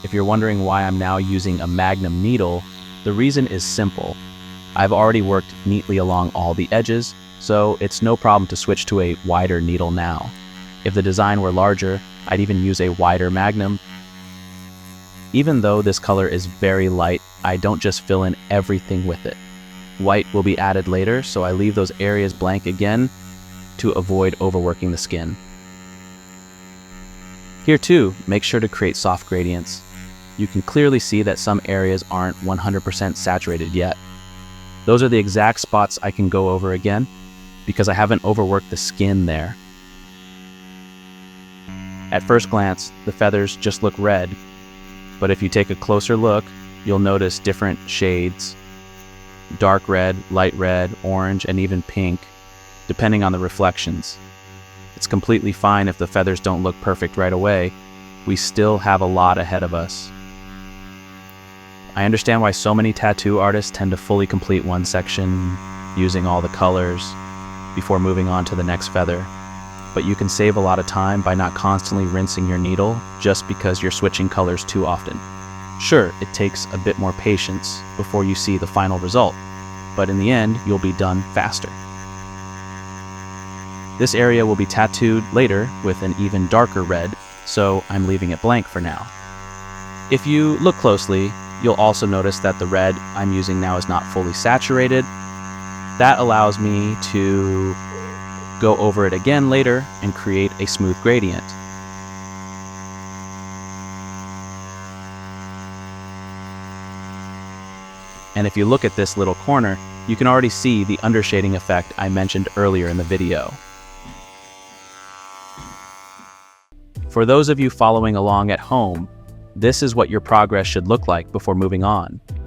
If you're wondering why I'm now using a Magnum needle, the reason is simple. I've already worked neatly along all the edges, so it's no problem to switch to a wider needle now. If the design were larger, I'd even use a wider Magnum. Even though this color is very light, I don't just fill in everything with it. White will be added later, so I leave those areas blank again to avoid overworking the skin. Here too, make sure to create soft gradients. You can clearly see that some areas aren't 100% saturated yet. Those are the exact spots I can go over again because I haven't overworked the skin there. At first glance, the feathers just look red, but if you take a closer look, you'll notice different shades: dark red, light red, orange, and even pink, depending on the reflections. It's completely fine if the feathers don't look perfect right away. We still have a lot ahead of us. I understand why so many tattoo artists tend to fully complete one section using all the colors before moving on to the next feather. But you can save a lot of time by not constantly rinsing your needle just because you're switching colors too often. Sure, it takes a bit more patience before you see the final result, but in the end, you'll be done faster. This area will be tattooed later with an even darker red, so I'm leaving it blank for now. If you look closely, you'll also notice that the red I'm using now is not fully saturated. That allows me to go over it again later and create a smooth gradient. And if you look at this little corner, you can already see the undershading effect I mentioned earlier in the video. For those of you following along at home, this is what your progress should look like before moving on.